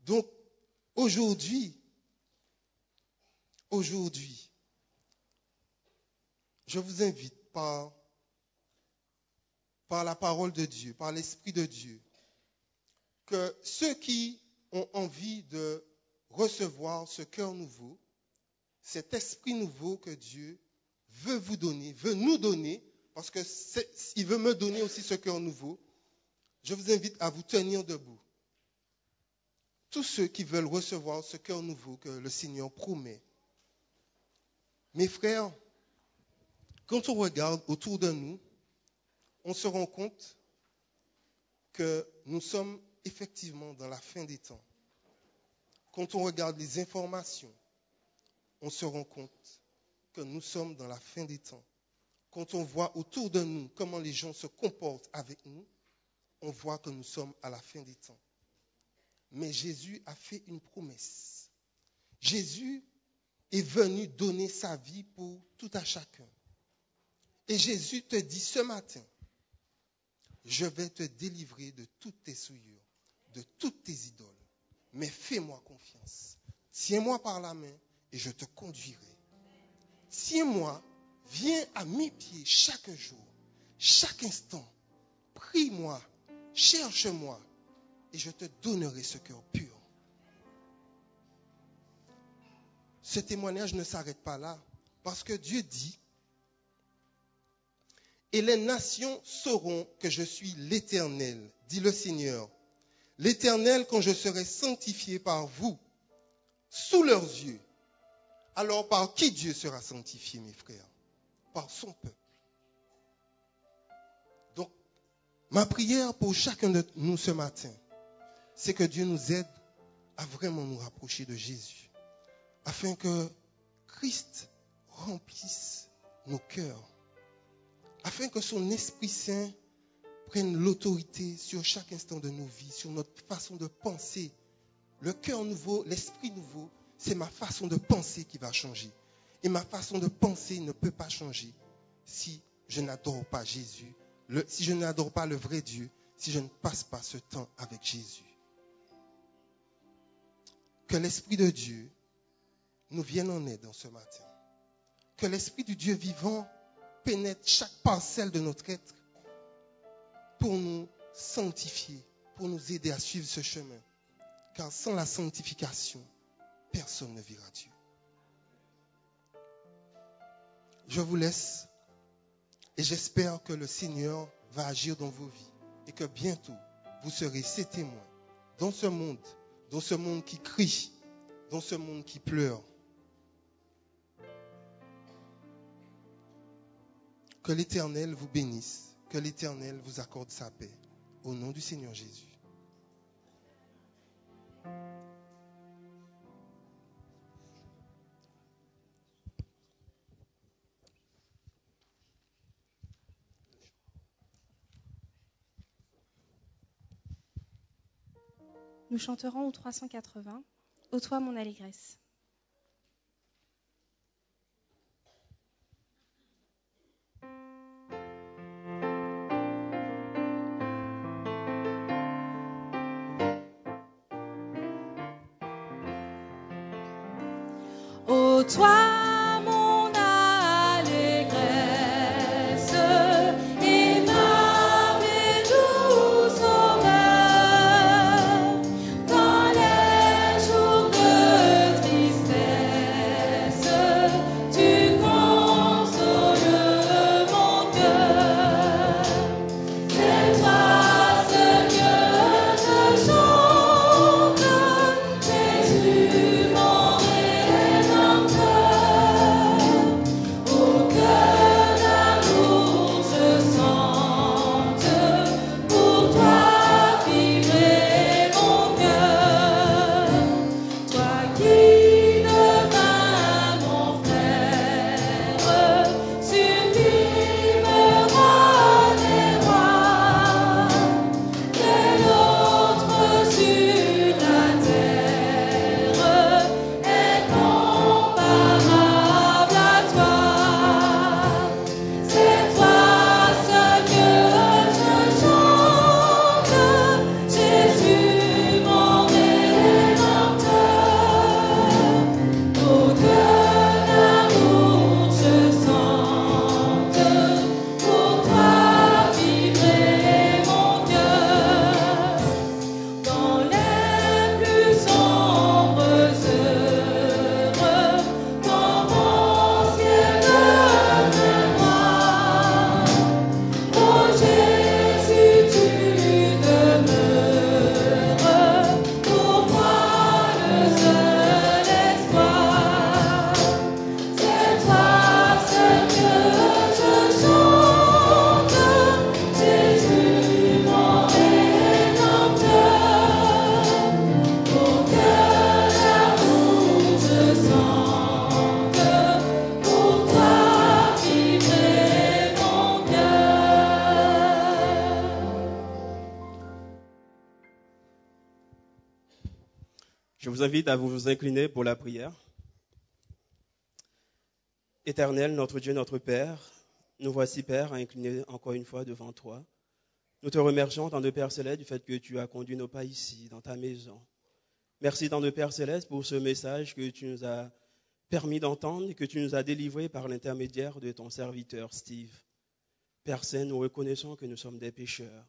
Donc, aujourd'hui, je vous invite par la parole de Dieu, par l'Esprit de Dieu, que ceux qui ont envie de recevoir ce cœur nouveau, cet esprit nouveau que Dieu veut vous donner, veut nous donner, parce qu'il veut me donner aussi ce cœur nouveau, je vous invite à vous tenir debout. Tous ceux qui veulent recevoir ce cœur nouveau que le Seigneur promet. Mes frères, quand on regarde autour de nous, on se rend compte que nous sommes effectivement dans la fin des temps. Quand on regarde les informations, on se rend compte que nous sommes dans la fin des temps. Quand on voit autour de nous comment les gens se comportent avec nous, on voit que nous sommes à la fin des temps. Mais Jésus a fait une promesse. Jésus est venu donner sa vie pour tout à chacun. Et Jésus te dit ce matin, je vais te délivrer de toutes tes souillures, de toutes tes idoles. Mais fais-moi confiance. Tiens-moi par la main et je te conduirai. Tiens-moi, viens à mes pieds chaque jour, chaque instant. Prie-moi, cherche-moi et je te donnerai ce cœur pur. Ce témoignage ne s'arrête pas là, parce que Dieu dit, et les nations sauront que je suis l'Éternel, dit le Seigneur. L'Éternel, quand je serai sanctifié par vous, sous leurs yeux, alors par qui Dieu sera sanctifié, mes frères? Par son peuple. Donc, ma prière pour chacun de nous ce matin, c'est que Dieu nous aide à vraiment nous rapprocher de Jésus, afin que Christ remplisse nos cœurs, afin que son Esprit Saint prenne l'autorité sur chaque instant de nos vies, sur notre façon de penser. Le cœur nouveau, l'esprit nouveau, c'est ma façon de penser qui va changer. Et ma façon de penser ne peut pas changer si je n'adore pas Jésus, si je n'adore pas le vrai Dieu, si je ne passe pas ce temps avec Jésus. Que l'Esprit de Dieu nous vienne en aide en ce matin. Que l'Esprit du Dieu vivant pénètre chaque parcelle de notre être pour nous sanctifier, pour nous aider à suivre ce chemin. Car sans la sanctification, personne ne verra Dieu. Je vous laisse et j'espère que le Seigneur va agir dans vos vies et que bientôt vous serez ses témoins dans ce monde qui crie, dans ce monde qui pleure. Que l'Éternel vous bénisse, que l'Éternel vous accorde sa paix. Au nom du Seigneur Jésus.
Nous chanterons au 380, Ô toi mon allégresse. Ô toi mon allégresse, aimable et doux sauveur, dans les jours de tristesse, tu consoles mon cœur. C'est toi ce que je chante, Jésus mon Rédempteur. Oh, que d'amour je sente, pour toi vibrer mon cœur. Toi qui devins mon frère, sublime roi des rois, quel autre sur la terre est comparable à toi? C'est toi ce que je chante, Jésus mon Rédempteur. Oh, que d'amour je sente, pour toi vibrer mon cœur. Dans les plus sombres heures, dans mon ciel de mémoire, ô Jésus, tu demeures, pour moi le seul espoir. C'est toi ce que je chante, Jésus mon Rédempteur. Oh, que d'amour je sente, pour toi vibrer mon cœur.
Je vous invite à vous incliner pour la prière. Éternel, notre Dieu, notre Père, nous voici, Père, à incliner encore une fois devant toi. Nous te remercions, tant de Père Céleste, du fait que tu as conduit nos pas ici, dans ta maison. Merci, tant de Père Céleste, pour ce message que tu nous as permis d'entendre et que tu nous as délivré par l'intermédiaire de ton serviteur Steve. Père Saint, nous reconnaissons que nous sommes des pécheurs.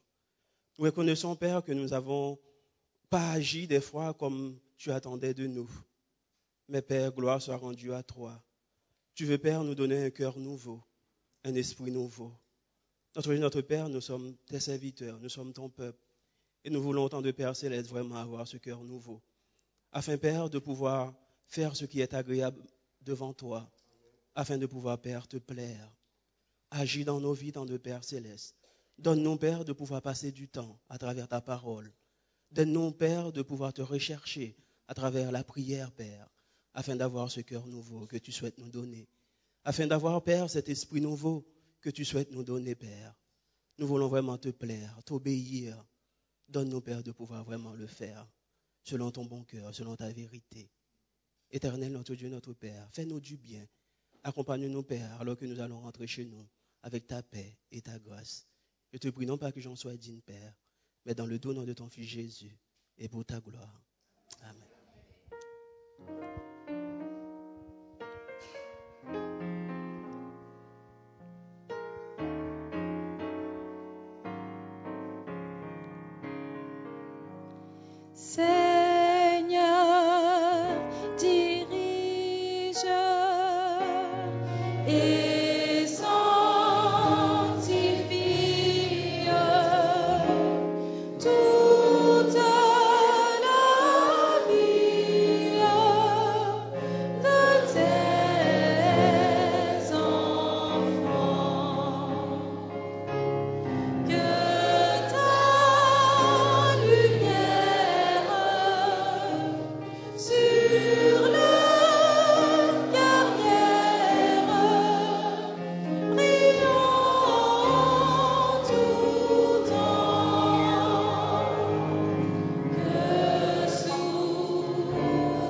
Nous reconnaissons, Père, que nous n'avons pas agi des fois comme tu attendais de nous. Mais Père, gloire soit rendue à toi. Tu veux, Père, nous donner un cœur nouveau, un esprit nouveau. Notre Dieu, notre Père, nous sommes tes serviteurs, nous sommes ton peuple. Et nous voulons, tant de Père Céleste, vraiment avoir ce cœur nouveau. Afin, Père, de pouvoir faire ce qui est agréable devant toi, afin de pouvoir, Père, te plaire. Agis dans nos vies, dans le Père céleste. Donne-nous, Père, de pouvoir passer du temps à travers ta parole. Donne-nous, Père, de pouvoir te rechercher à travers la prière, Père, afin d'avoir ce cœur nouveau que tu souhaites nous donner. Afin d'avoir, Père, cet esprit nouveau que tu souhaites nous donner, Père. Nous voulons vraiment te plaire, t'obéir. Donne-nous, Père, de pouvoir vraiment le faire, selon ton bon cœur, selon ta vérité. Éternel, notre Dieu, notre Père, fais-nous du bien. Accompagne-nous, Père, alors que nous allons rentrer chez nous, avec ta paix et ta grâce. Je te prie, non pas que j'en sois digne, Père, mais dans le nom de ton Fils Jésus, et pour ta gloire. Amen.
Seigneur, dirige et sanctifie toute la vie de tes enfants. Que ta lumière sur leur carrière brille en tout temps. Que sous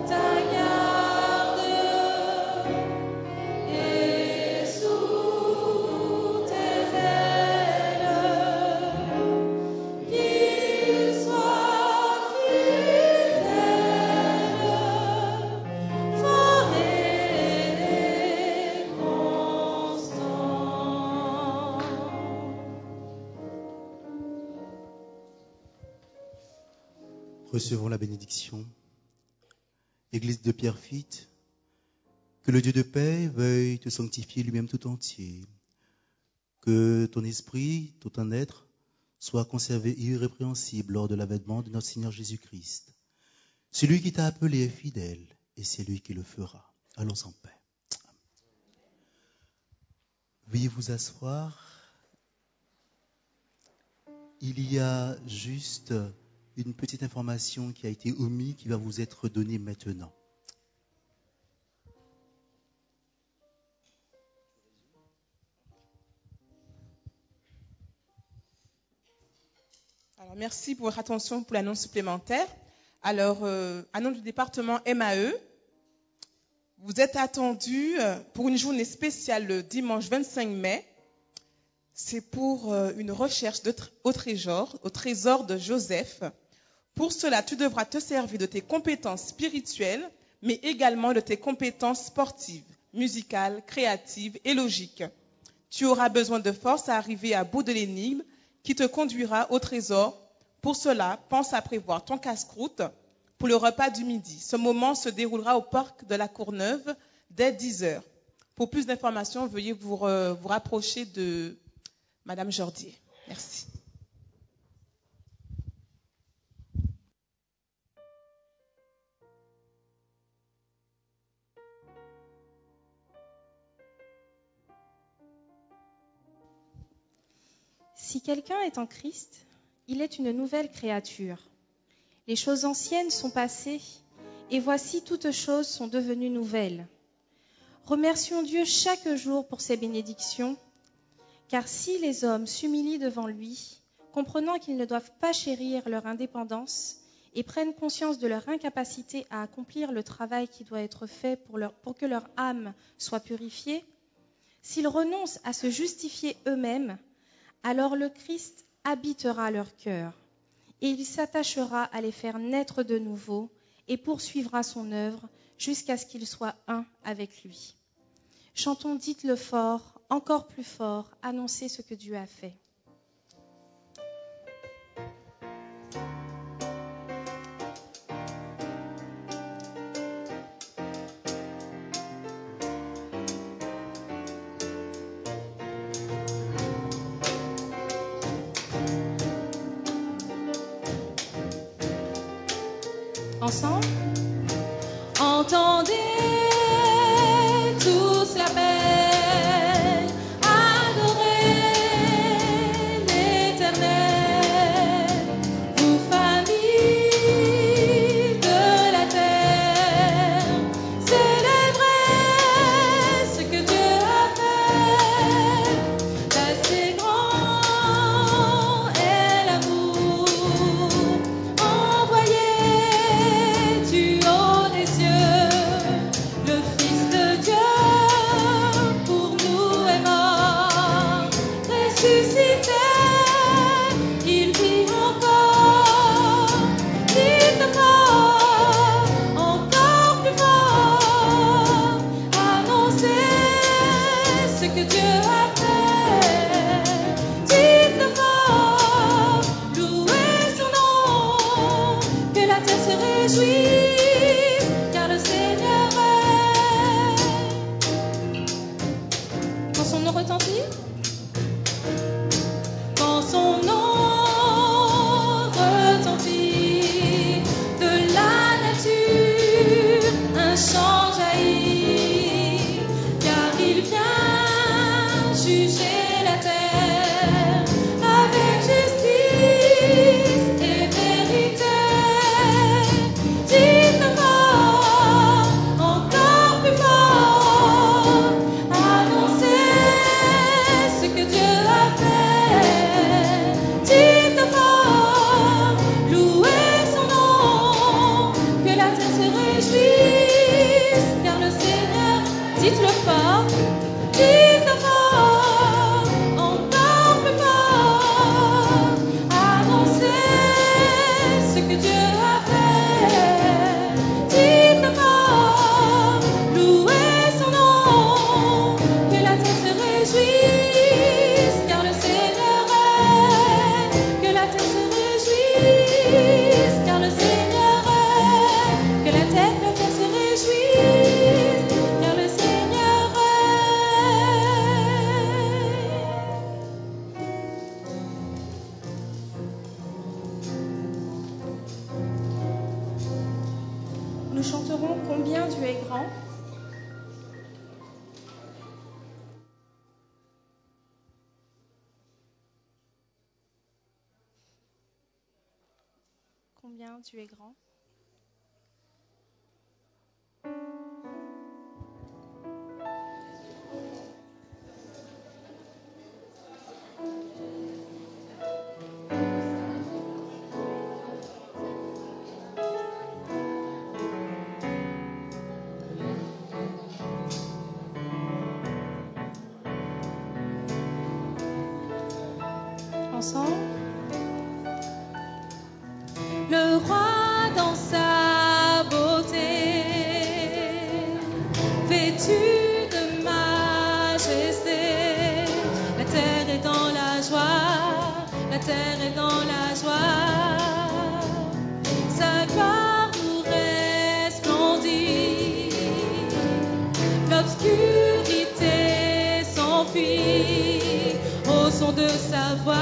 ta garde et sous tes ailes, qu'ils soient fidèles, forts et constants.
Recevons la bénédiction. Église de Pierrefitte, que le Dieu de paix veuille te sanctifier lui-même tout entier. Que ton esprit, tout ton être, soit conservé irrépréhensible lors de l'avènement de notre Seigneur Jésus-Christ. Celui qui t'a appelé est fidèle, et c'est lui qui le fera. Allons en paix. Veuillez vous asseoir. Il y a juste une petite information qui a été omise, qui va vous être donnée maintenant.
Alors, merci pour votre attention pour l'annonce supplémentaire. Alors, annonce du département MAE. Vous êtes attendus pour une journée spéciale le dimanche 25 mai. C'est pour une recherche au trésor de Joseph. Pour cela, tu devras te servir de tes compétences spirituelles, mais également de tes compétences sportives, musicales, créatives et logiques. Tu auras besoin de force à arriver à bout de l'énigme qui te conduira au trésor. Pour cela, pense à prévoir ton casse-croûte pour le repas du midi. Ce moment se déroulera au parc de la Courneuve dès 10h. Pour plus d'informations, veuillez vous rapprocher de Madame Jordier. Merci.
Si quelqu'un est en Christ, il est une nouvelle créature. Les choses anciennes sont passées, et voici toutes choses sont devenues nouvelles. Remercions Dieu chaque jour pour ses bénédictions, car si les hommes s'humilient devant lui, comprenant qu'ils ne doivent pas chérir leur indépendance et prennent conscience de leur incapacité à accomplir le travail qui doit être fait pour que leur âme soit purifiée, s'ils renoncent à se justifier eux-mêmes, alors le Christ habitera leur cœur et il s'attachera à les faire naître de nouveau et poursuivra son œuvre jusqu'à ce qu'ils soient un avec lui. Chantons, dites-le fort, encore plus fort, annoncez ce que Dieu a fait. Ensemble. Encore Entendez tous l'appel, adorez l'Éternel, vous familles de la terre, célébrez ce que Dieu a fait, assez grand est l'amour envoyé du haut des cieux. Le Fils de Dieu pour nous est mort, ressuscité, il vit encore, vite fort, encore plus fort, annoncez ce que Dieu a fait, dites fort, louez son nom, que la terre se réjouisse, car le Seigneur est. Quand son nom retentit, quand son nom retentit, de la nature un chant jaillit, car il vient juger la terre avec justice et vérité. Dites fort, encore plus fort, annoncez ce que Dieu a fait. Dites fort, louez son nom, que la terre se réjouisse, car le Seigneur, dites-le fort, dites fort, encore plus fort, annoncez ce que Dieu a fait. Dites fort, louez son nom, que la terre se réjouisse, car le Seigneur est. Que la terre se réjouisse, car le Seigneur est. Que la terre se réjouisse, car le Seigneur est. Nous chanterons Combien Dieu est grand. Combien Dieu est grand. Ensemble. Le roi dans sa beauté, vêtu de majesté, la terre est dans la joie, la terre est dans la joie, sa gloire nous resplendit, l'obscurité s'enfuit, au son de sa voix,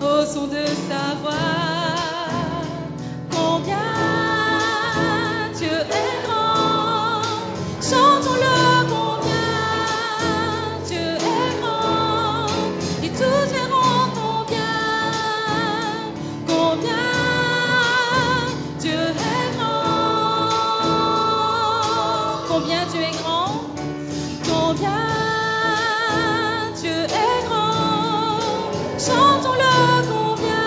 au son de sa voix. Combien Dieu est grand, chantons-le, combien Dieu est grand, et tous verront combien Dieu est grand, combien Dieu est grand, combien Dieu est grand, chantons-le, combien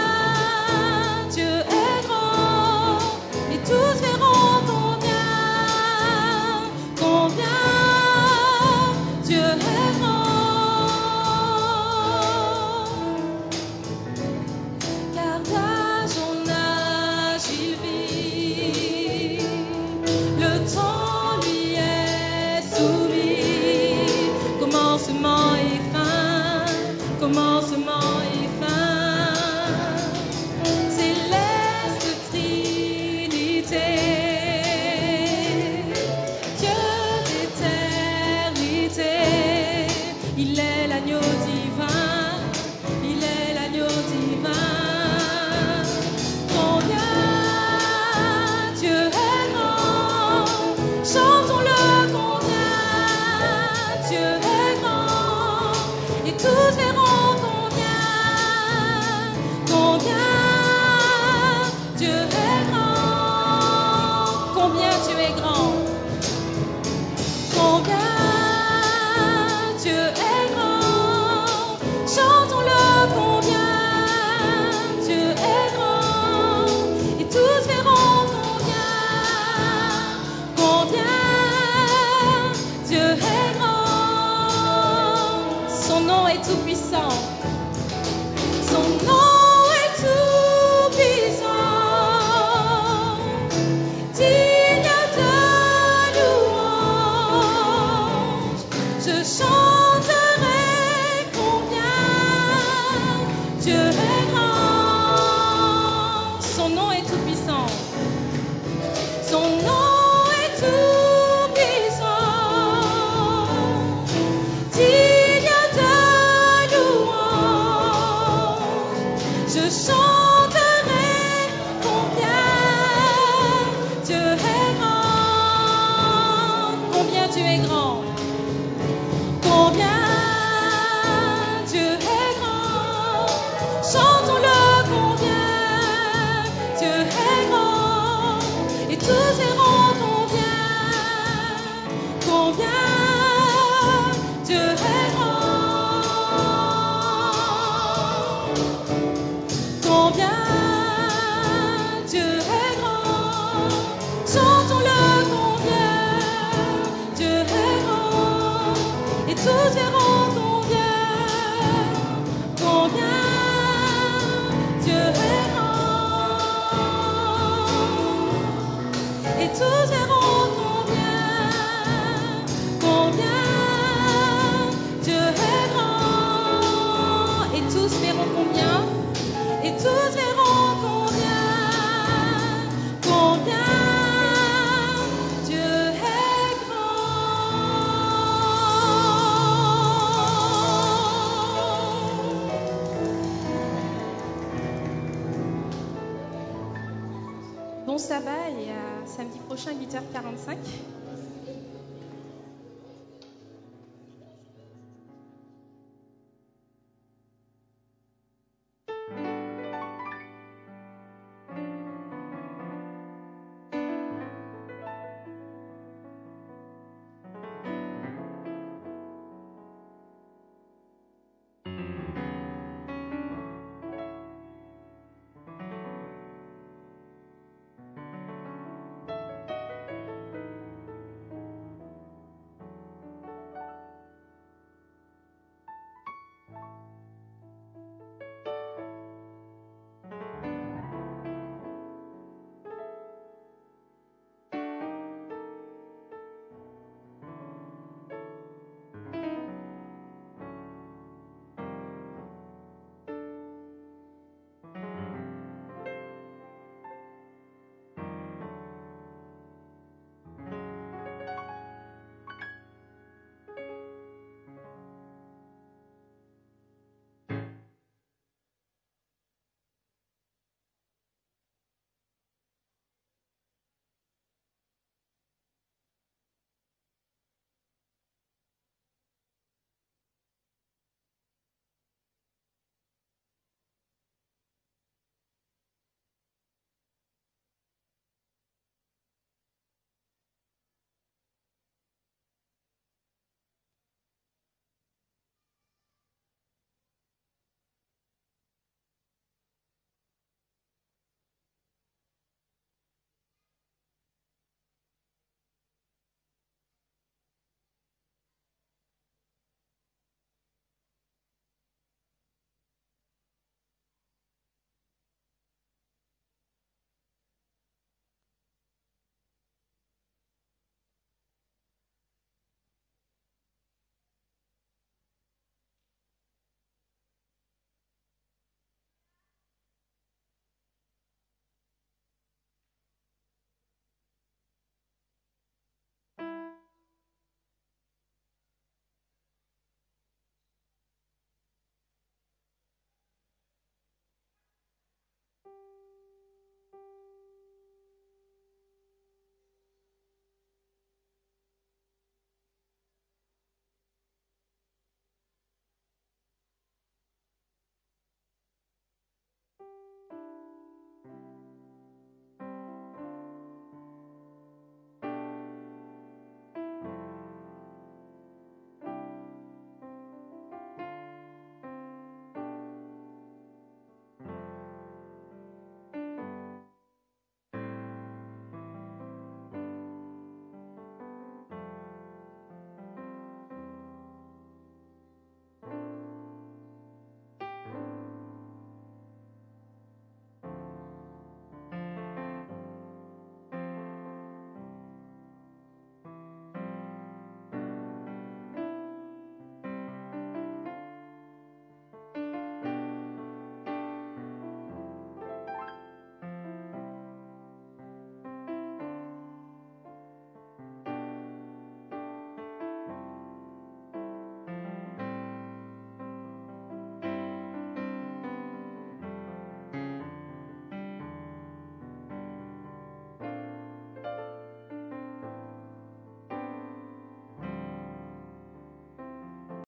tout puissant. Son nom est tout puissant. Digne de louange. Je chanterai combien Dieu est grand. Son nom est tout puissant. Son nom est tout puissant. Digne de louange. Je chanterai combien Dieu est grand. Combien Dieu est grand. Combien Dieu est grand. Chantons-le combien Dieu est grand. Et tous verront combien Dieu est grand. Combien Dieu est grand. Chantons-le combien Dieu est grand. Et tous verront combien Dieu est grand. Et tous verront combien Dieu est grand. Et tous verront combien. Et tous verront combien Dieu est grand. Bon sabbat et à samedi prochain 8h45.